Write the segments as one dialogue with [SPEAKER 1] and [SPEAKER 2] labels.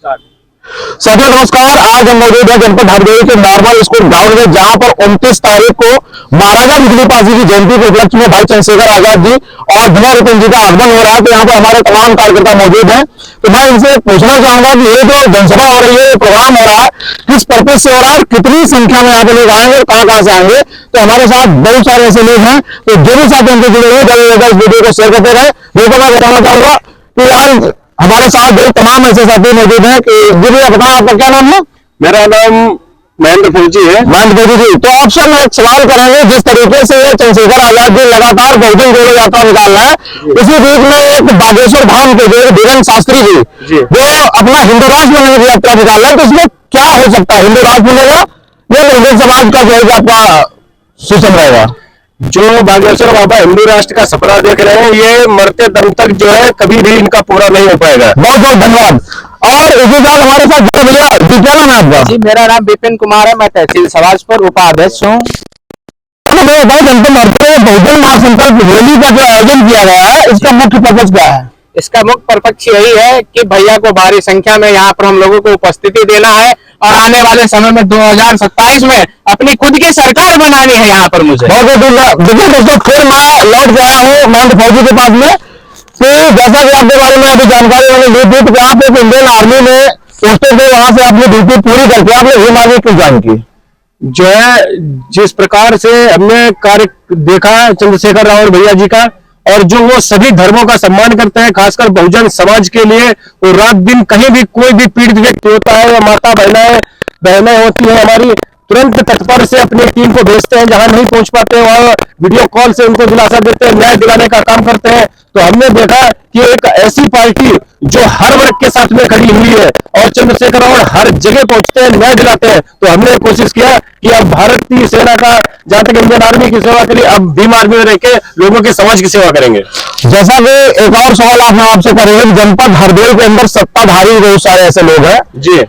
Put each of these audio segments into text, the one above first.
[SPEAKER 1] सभी नमस्कार। आज हम मौजूद है जनपद हरदोई के नॉर्मल स्कूल ग्राउंड में, जहां पर 29 तारीख को महाराजा बिजली पासी की जयंती के उपलक्ष्य में भाई चंद्रशेखर आजाद जी और भीमा रतन जी का आगमन हो रहा है। तो यहाँ पर हमारे तमाम कार्यकर्ता मौजूद हैं। तो मैं इनसे पूछना चाहूंगा कि ये जो जनसभा हो रही है, ये प्रोग्राम हो रहा है, किस पर्पज से हो रहा है, कितनी संख्या में यहाँ पे लोग आएंगे और कहाँ से आएंगे। तो हमारे साथ बहुत सारे ऐसे लोग हैं, तो जो भी साथ हमसे जुड़े हुए जल्द इस वीडियो को शेयर करते रहे। देखो, मैं बताना चाहूंगा कि यार हमारे साथ जो तमाम ऐसे साथी मौजूद हैं कि जी भैया बताओ आपका क्या नाम है?
[SPEAKER 2] मेरा नाम महेंद्र फौजी है।
[SPEAKER 1] महेंद्र फौजी जी, तो आपसे हम एक सवाल करेंगे। जिस तरीके से चंद्रशेखर आजाद जी लगातार बहुजन जोड़ो यात्रा निकाल रहे हैं, उसी बीच में एक बागेश्वर धाम के जो धीरेन्द्र शास्त्री जी वो अपना हिंदू राष्ट्र बनाने की यात्रा निकाल रहे हैं। तो इसमें क्या हो सकता है? हिंदू राष्ट्र बनेगा या बहुजन समाज का जो है आपका सिस्टम रहेगा?
[SPEAKER 2] जो बागेश्वर बाबा हिंदू राष्ट्र का सपना देख रहे हैं, ये मरते दम तक जो है कभी भी इनका पूरा नहीं हो पाएगा।
[SPEAKER 1] बहुत बहुत धन्यवाद। और इसी साथ हमारे साथ जुड़े भैया जी, क्या नाम है आपका?
[SPEAKER 3] जी, मेरा नाम विपिन कुमार है। मैं तहसील सवाजपुर उपाध्यक्ष हूँ।
[SPEAKER 1] जनपद बहुजन महासंकल्प रैली का जो आयोजन किया गया है, इसका मुख्य पर्पज क्या है?
[SPEAKER 3] इसका मुख्य पक्ष यही है कि भैया को भारी संख्या में यहाँ पर हम लोगों को उपस्थिति देना है और आने वाले समय में 2027 में अपनी खुद की सरकार बनानी है यहाँ पर मुझे।
[SPEAKER 1] देखिए दोस्तों, फिर मैं लौट गया हूँ महेंद्र फौजी के पास में। तो जैसा कि आपके बारे में अभी जानकारी मैंने ली थी कि आप एक इंडियन आर्मी में पोस्टेड थे, वहां से आपने ड्यूटी पूरी करके आपने भीम आर्मी क्यों ज्वाइन की?
[SPEAKER 2] जो है जिस प्रकार से हमने कार्य देखा चंद्रशेखर रावत भैया जी का, और जो वो सभी धर्मों का सम्मान करते हैं, खासकर बहुजन समाज के लिए वो रात दिन कहीं भी कोई भी पीड़ित व्यक्ति होता है, माता बहनें होती है हमारी, तुरंत तत्पर से अपनी टीम को भेजते हैं। जहां नहीं पहुंच पाते वहां वीडियो कॉल से उनको दिलासा देते हैं, न्याय दिलाने का काम करते हैं। तो हमने देखा कि एक ऐसी पार्टी जो हर वर्ग के साथ में खड़ी हुई है और चंद्रशेखर रावत हर जगह पहुंचते हैं, न्याय दिलाते हैं। तो हमने कोशिश किया कि अब भारतीय सेना का, जहां तक इंडियन आर्मी की सेवा करी, अब भीम आर्मी में रहकर लोगों की समाज की सेवा करेंगे।
[SPEAKER 1] जैसा कि एक और सवाल आपसे करेंगे, जनपद हरदोई के अंदर सत्ताधारी बहुत सारे ऐसे लोग हैं
[SPEAKER 2] जी,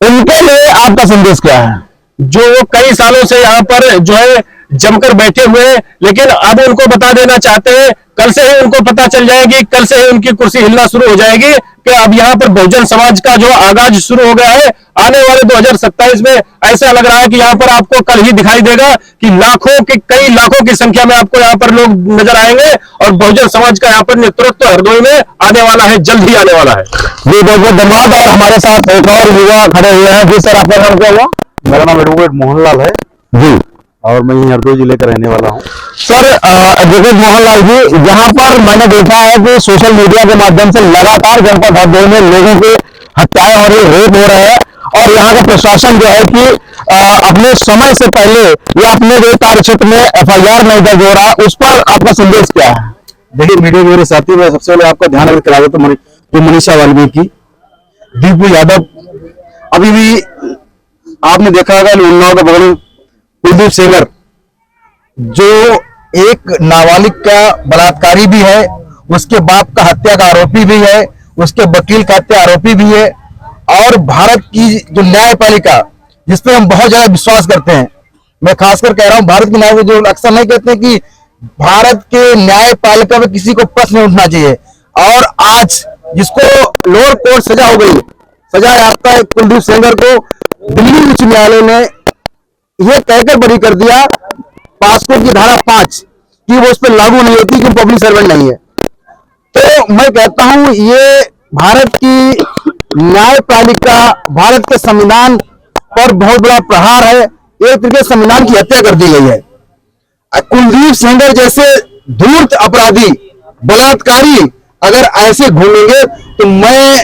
[SPEAKER 1] उनके लिए आपका संदेश क्या है?
[SPEAKER 2] जो वो कई सालों से यहाँ पर जो है जमकर बैठे हुए हैं, लेकिन अब उनको बता देना चाहते हैं, कल से ही उनको पता चल जाएगी, कल से ही उनकी कुर्सी हिलना शुरू हो जाएगी कि अब यहाँ पर बहुजन समाज का जो आगाज शुरू हो गया है। आने वाले 2027 में ऐसा लग रहा है कि यहाँ पर आपको कल ही दिखाई देगा कि कई लाखों की संख्या में आपको यहाँ पर लोग नजर आएंगे और बहुजन समाज का यहाँ पर नेतृत्व हरदोई में आने वाला है, जल्द ही आने वाला है।
[SPEAKER 1] जी बहुत बहुत धन्यवाद। और हमारे साथ एक और युवा खड़े हुए हैं। जी सर, आपका नाम क्या हुआ?
[SPEAKER 4] मेरा नाम एडवोकेट मोहनलाल है
[SPEAKER 1] जी,
[SPEAKER 4] और मैं यही हरदोई जिले का रहने वाला हूँ।
[SPEAKER 1] सर एडवोकेट मोहनलाल जी, यहाँ पर मैंने देखा है कि सोशल मीडिया के माध्यम से लगातार जनपद हरदोई में लोगों की हत्याएं हो रही, रेप हो रहे हैं, और यहाँ का प्रशासन जो है कि अपने समय से पहले या अपने जो कार्य क्षेत्र में FIR नहीं दर्ज हो रहा, उस पर आपका संदेश क्या है?
[SPEAKER 4] देखिए मीडिया मेरे साथी, मैं सबसे पहले आपका ध्यान रखना चाहता हूँ तो मनीषा वाल्मीकि, दीपू यादव, अभी भी आपने देखा होगा उन्नाव का बगल कुलदीप सेंगर, जो एक नाबालिग का बलात्कारी भी है, उसके बाप का हत्या का आरोपी भी है, उसके वकील का हत्या आरोपी भी है, और भारत की जो न्यायपालिका जिसपे हम बहुत ज्यादा विश्वास करते हैं, मैं खासकर कह रहा हूं भारत की न्याय, जो अक्सर नहीं कहते हैं कि भारत के न्यायपालिका में किसी को प्रश्न उठना चाहिए, और आज जिसको लोअर कोर्ट सजा हो गई, सजा आपका कुलदीप सेंगर को दिल्ली उच्च न्यायालय ने यह कहकर बरी कर दिया, पासपोर्ट की धारा 5 कि वो उस पर लागू नहीं होती कि पब्लिक सर्वेंट नहीं है। तो मैं कहता हूं ये भारत की न्यायपालिका, भारत के संविधान पर बहुत बड़ा प्रहार है। एक तरीके से संविधान की हत्या कर दी गई है। कुलदीप सेंगर जैसे धूर्त अपराधी, बलात्कारी अगर ऐसे घूमेंगे तो मैं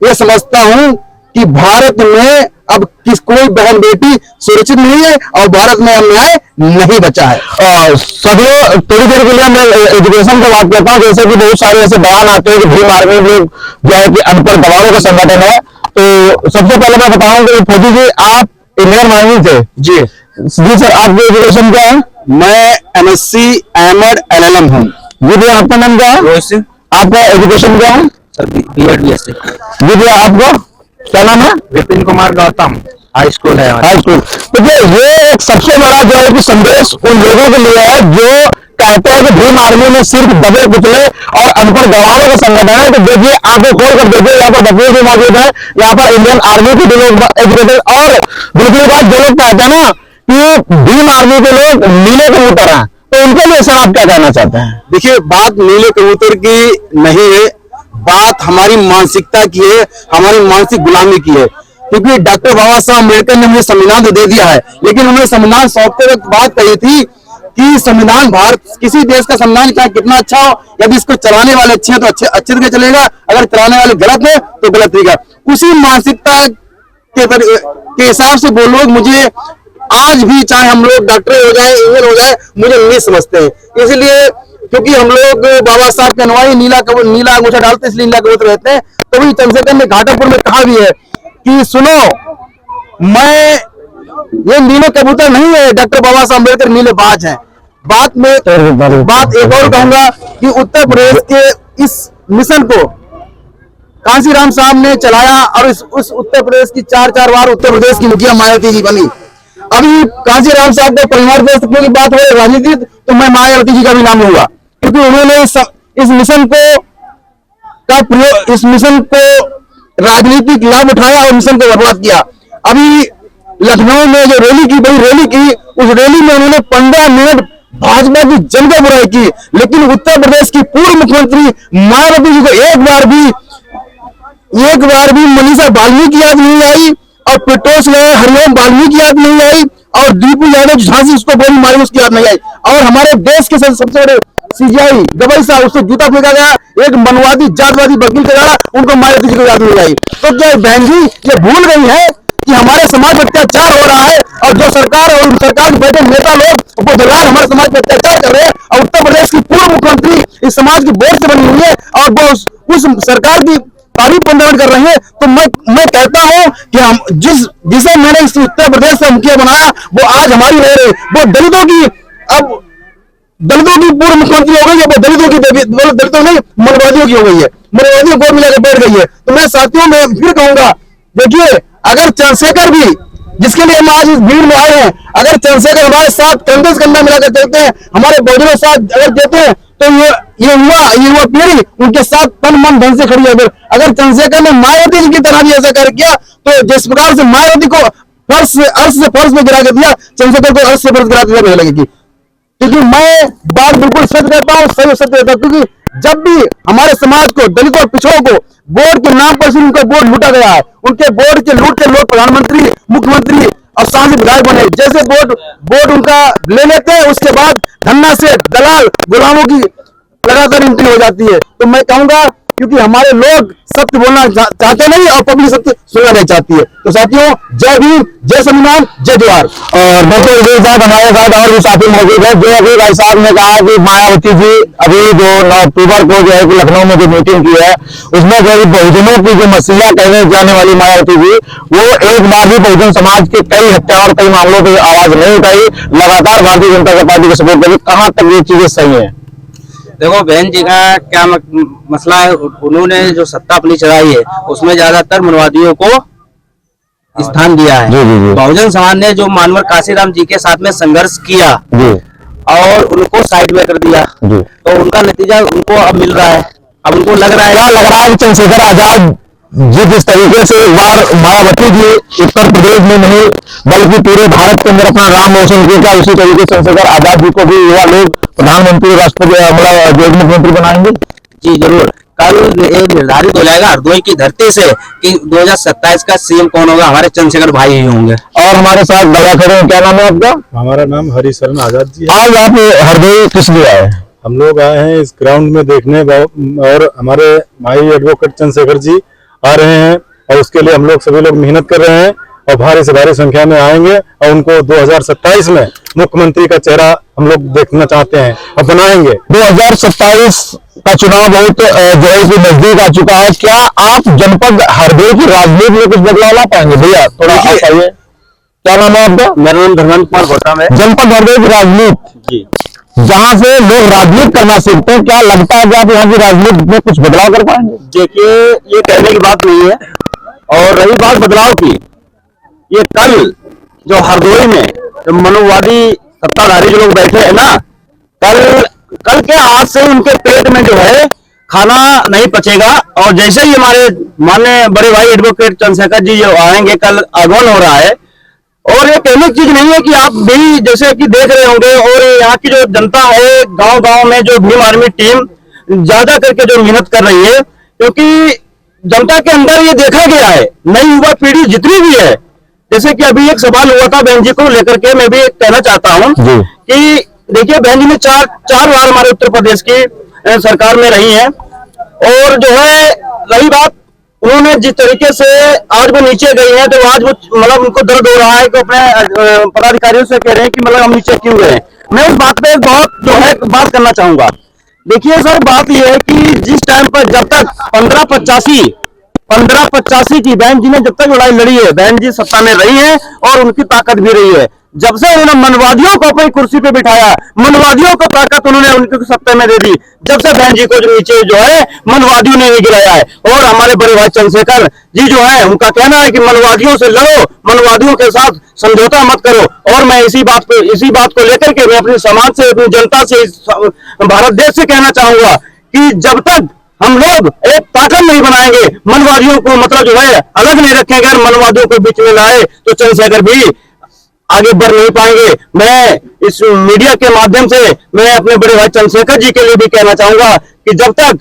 [SPEAKER 4] ये समझता हूं कि भारत में अब कोई बहन बेटी सुरक्षित नहीं है और भारत में अन्याय नहीं बचा है।
[SPEAKER 1] सभी थोड़ी देर के लिए मैं एजुकेशन की बात करता हूँ। जैसे कि बहुत सारे ऐसे बयान आते हैं कि भीम आर्मी में जो है कि अनपढ़ गवारों का संगठन है। तो सबसे पहले मैं बताऊंगा कि फौजी जी, आप इंडियन आर्मी थे?
[SPEAKER 4] जी
[SPEAKER 1] जी सर, आपकी एजुकेशन क्या है?
[SPEAKER 4] मैं MSc एमएड LLM हूँ।
[SPEAKER 1] जी भैया, आपका नाम क्या है?
[SPEAKER 4] रोहित सिंह।
[SPEAKER 1] आपका एजुकेशन क्या है?
[SPEAKER 4] Sir B.Ed BSc।
[SPEAKER 1] जी भैया, आपका क्या नाम है?
[SPEAKER 4] विपिन कुमार गौतम, हाई स्कूल है।
[SPEAKER 1] High school. तो ये एक सबसे बड़ा जो है कि संदेश उन लोगों के लिए है जो कहते हैं कि भीम आर्मी में सिर्फ दबे कुचले और अनपढ़ गवारों का संगठन है, तो देखिए आंखें खोल कर देखिए, यहाँ पर वकील भी मौजूद है, यहाँ पर इंडियन आर्मी के भी लोग एजुकेटेड, और दूसरी बात जो लोग कहते हैं ना कि भीम आर्मी के लोग नीले कबूतर हैं, तो उनके लिए सर आप क्या कहना चाहते हैं?
[SPEAKER 4] देखिए, बात नीले कबूतर की नहीं है, बात हमारी मानसिकता की है, हमारी मानसिक गुलामी की है। क्योंकि डॉक्टर बाबा साहब अम्बेडकर ने मुझे संविधान तो दे दिया है, लेकिन उन्होंने संविधान सौंपते वक्त बात कही थी कि संविधान, भारत किसी देश का संविधान चाहे कितना अच्छा हो, यदि इसको चलाने वाले अच्छे हैं तो अच्छे से चलेगा, अगर चलाने वाले गलत है तो गलत रहेगा। उसी मानसिकता के हिसाब से वो लोग मुझे आज भी, चाहे हम लोग डॉक्टर हो जाए, इंजीनियर हो जाए, मुझे नहीं समझते हैं। इसलिए क्योंकि हम लोग बाबा साहब के अनुयायी, नीला अंगूठा डालते इसलिए नीला कबूतर रहते हैं। तो वही चंद्रशेखर ने घाटापुर में कहा भी है कि सुनो, मैं ये नीले कबूतर नहीं है, डॉक्टर बाबा साहब अम्बेडकर नीले बाज हैं। बात एक और कहूंगा कि उत्तर प्रदेश के इस मिशन को कांशीराम साहब ने चलाया, और उस उत्तर प्रदेश की 4 बार उत्तर प्रदेश की मुखिया मायावती जी बनी। अभी कांशीराम साहब को परिवार व्यवस्था की बात हो राजनीति, तो मैं मायावती जी का भी नाम लूंगा, क्योंकि उन्होंने इस मिशन को राजनीतिक लाभ उठाया और मिशन को बर्बाद किया। अभी लखनऊ में जो रैली की, बड़ी रैली की, उस रैली में उन्होंने 15 मिनट भाजपा की जमकर बुराई की, लेकिन उत्तर प्रदेश की पूर्व मुख्यमंत्री मायावती जी को एक बार भी मनीषा वाल्मीकि याद नहीं आई, और पेट्रोस में हरिओम वाल्मीकि याद नहीं आई, और दीपू यादव झांसी उसको गोली मारी उसकी याद नहीं आई, और हमारे देश के सबसे बड़े सीजीआई गवई साहब, उसको जूता फेंका गया, एक मनवादी जातवादी वकील के द्वारा, उनको मायावती जी को याद नहीं आई। तो क्या बहन जी ये भूल गई है कि हमारे समाज पर अत्याचार हो रहा है, और जो सरकार और सरकार के बैठे नेता लोग वो दलाल हमारे समाज पर अत्याचार कर रहे हैं, और उत्तर प्रदेश की पूर्व मुख्यमंत्री इस समाज की वोट से बनी हुई है, और वो उस सरकार की तारीफ पंडारण कर रहे हैं। तो मैं कहता हूं कि हम जिसे मैंने इस उत्तर प्रदेश से मुखिया बनाया, वो आज हमारी रह रहे, वो दलितों की पूर्व मुख्यमंत्री हो गई है, वो दलितों नहीं मनवादियों की हो गई है, मनवादियों को मिलाकर बैठ गई है। तो मैं साथियों में फिर कहूंगा, देखिए अगर चंद्रशेखर भी, जिसके लिए हम आज इस भीड़ में आए हैं, अगर चंद्रशेखर हमारे साथ कंधे से कंधा मिलाकर चलते हैं, हमारे बहुजनों साथ अगर देते हैं, तो ये हुआ पीढ़ी उनके साथ तन मन धन से खड़ी है। अगर चंद्रशेखर ने मायावती जी की तरह भी ऐसा कार्य किया, तो जिस प्रकार से मायावती को अर्श से फर्श में गिरा के दिया, चंद्रशेखर को अर्श से फर्श गिरा दिया लगेगी। क्योंकि मैं बात बिल्कुल सच कहता हूँ, सही सत्य कहता हूँ, क्योंकि जब भी हमारे समाज को, दलितों और पिछड़ों को वोट के नाम पर सिर्फ उनका वोट लूटा गया है, उनके वोट के लूट के लोग प्रधानमंत्री, मुख्यमंत्री और सांसद विधायक बने। जैसे वोट उनका ले लेते हैं, उसके बाद धन्ना से दलाल गुलामों की लगातार एंट्री हो जाती है। तो मैं कहूंगा, क्योंकि हमारे लोग सत्य बोलना चाहते नहीं और पब्लिक सत्य सुनना नहीं चाहती है। तो साथियों, जय भीम, जय संविधान, जय जवाहर।
[SPEAKER 1] और डॉक्टर विजय साहब हमारे साथ और भी साथी मौजूद है, जो अभी भाई साहब ने कहा कि मायावती जी अभी जो 9 अक्टूबर को जो है कि लखनऊ में जो मीटिंग की है, उसमें जो बहुजनों की जो मसीहा कहने जाने वाली मायावती जी, वो एक बार भी बहुजन समाज के कई हत्या और कई मामलों पर आवाज नहीं उठाई, लगातार भारतीय जनता पार्टी को सपोर्ट करी। कहाँ तक ये चीजें सही है?
[SPEAKER 5] देखो बहन जी का क्या मसला है, उन्होंने जो सत्ता अपनी चलाई है उसमें ज्यादातर मनवादियों को स्थान दिया है। बहुजन समाज ने जो मानवर काशीराम जी के साथ में संघर्ष किया और उनको साइड में कर दिया, तो उनका नतीजा उनको अब मिल रहा है। अब उनको लग रहा है
[SPEAKER 1] चंद्रशेखर आजाद जी जिस तरीके से एक बार मायावती जी उत्तर प्रदेश में नहीं बल्कि पूरे भारत के अंदर अपना नाम रोशन किया, उसी तरीके से चंद्रशेखर आजाद जी को भी युवा लोग प्रधानमंत्री, राष्ट्रपति, मतलब जो मुख्यमंत्री बनाएंगे?
[SPEAKER 5] जी जरूर। कल ये निर्धारित हो जाएगा हरदोई की धरती से कि 2027 का सीएम कौन होगा, हमारे चंद्रशेखर भाई ही होंगे।
[SPEAKER 1] और हमारे साथ बड़ा खड़े हैं, क्या नाम है आपका?
[SPEAKER 6] हमारा नाम हरिशरण आजाद जी है।
[SPEAKER 1] आज आप हरदोई किस लिए आए?
[SPEAKER 6] हम लोग आए हैं इस ग्राउंड में देखने, और हमारे माई एडवोकेट चंद्रशेखर जी आ रहे हैं, और उसके लिए हम लोग सभी लोग मेहनत कर रहे हैं, और भारी से भारी संख्या में आएंगे, और उनको 2027 में मुख्यमंत्री का चेहरा हम लोग देखना चाहते हैं और बनाएंगे।
[SPEAKER 1] 2027 का चुनाव बहुत जो है कि नजदीक आ चुका है। क्या आप जनपद हरदोई की राजनीति में कुछ बदलाव ला पाएंगे? भैया थोड़ा आप आइए। क्या नाम है आपका?
[SPEAKER 5] मेरा नाम धर्मेंद्र कुमार घोटा है।
[SPEAKER 1] जनपद हरदोई की राजनीति, जहाँ से लोग राजनीति करना सीखते हैं, क्या लगता है कि आप यहाँ की राजनीति में कुछ बदलाव कर पाएंगे?
[SPEAKER 5] देखिए, ये कहने की बात नहीं है। और रही बात बदलाव की, ये कल जो हरदोई में जो मनोवादी सत्ताधारी जो लोग बैठे हैं ना, कल
[SPEAKER 4] कल के आज से उनके पेट में जो है खाना नहीं पचेगा। और जैसे ही हमारे माननीय बड़े भाई एडवोकेट चंद्रशेखर जी जो आएंगे, कल आगमन हो रहा है, और ये कहने की चीज नहीं है कि आप भी जैसे कि देख रहे होंगे, और यहाँ की जो जनता है गांव गांव में जो भीम आर्मी टीम ज्यादा करके जो मेहनत कर रही है, क्योंकि जनता के अंदर ये देखा गया है, नई युवा पीढ़ी जितनी भी है, जैसे कि अभी एक सवाल हुआ था बहन जी को लेकर के, मैं भी कहना चाहता हूँ कि देखिए बहन जी ने चार बार हमारे उत्तर प्रदेश की सरकार में रही हैं, और जो है रही बात, उन्होंने जिस तरीके से आज वो नीचे गई हैं, तो आज वो मतलब उनको दर्द हो रहा है कि अपने पदाधिकारियों से कह रहे हैं कि मतलब हम नीचे क्यों गए। मैं उस बात पे बहुत जो है बात करना चाहूंगा। देखिए सर, बात यह है कि जिस टाइम पर जब तक 1585 की बहन जी ने जब तक लड़ाई लड़ी है, बहन जी सत्ता में रही है और उनकी ताकत भी रही है। जब से उन्होंने मनवादियों को अपनी कुर्सी पे बिठाया, मनवादियों को ताकत उन्होंने उनकी सत्ता में दे दी, जब से बहन जी को जो नीचे जो है मनवादियों ने गिराया है। और हमारे बड़े भाई चंद्रशेखर जी जो है, उनका कहना है कि मनवादियों से लड़ो, मनवादियों के साथ समझौता मत करो। और मैं इसी बात को लेकर के मैं अपने समाज से, अपनी जनता से, भारत देश से कहना चाहूंगा कि जब तक हम लोग एक ताकत नहीं बनाएंगे, मनवादियों को मतलब जो है अलग नहीं रखेंगे, मनवादियों को बीच में लाए, तो चंद्रशेखर भी आगे बढ़ नहीं पाएंगे। मैं इस मीडिया के माध्यम से मैं अपने बड़े भाई चंद्रशेखर जी के लिए भी कहना चाहूंगा कि जब तक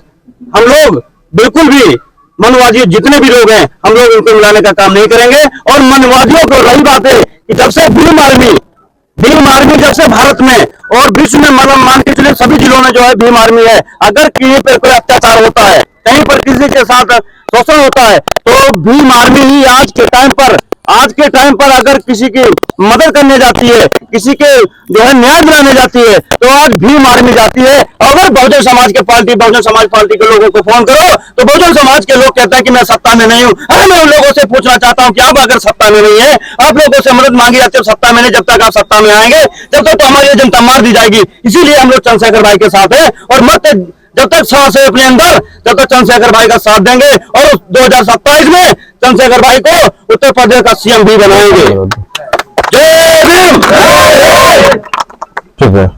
[SPEAKER 4] हम लोग बिल्कुल भी मनवादी जितने भी लोग हैं, हम लोग उनको मिलाने का काम नहीं करेंगे। और मनवादियों को रही बात है कि जब से भीम आर्मी जब से भारत में और विश्व में मतलब मान के चलिए सभी जिलों में जो है भीम आर्मी है, अगर कहीं पर कोई अत्याचार होता है, कहीं पर किसी के साथ शोषण होता है, तो भीम आर्मी ही आज के टाइम पर अगर किसी की मदद करने जाती है, किसी के जो है न्याय दिलाने जाती है, तो आज भीम आर्मी जाती है। अगर बहुजन समाज पार्टी के लोगों को फोन करो तो बहुजन समाज के लोग कहते हैं कि मैं सत्ता में नहीं हूं। अरे मैं उन लोगों से पूछना चाहता हूं कि आप अगर सत्ता में नहीं है, आप लोगों से मदद मांगी जाती है सत्ता में नहीं, जब तक आप सत्ता में आएंगे तब तक तो हमारी जनता मार दी जाएगी। इसीलिए हम लोग चंद्रशेखर भाई के साथ है, और मत जब तक सांस है अपने अंदर, तब तक चंद्रशेखर भाई का साथ देंगे, और 2027 में चंद्रशेखर भाई को उत्तर प्रदेश का सीएम भी बनाएंगे। जय भीम।
[SPEAKER 1] ठीक है।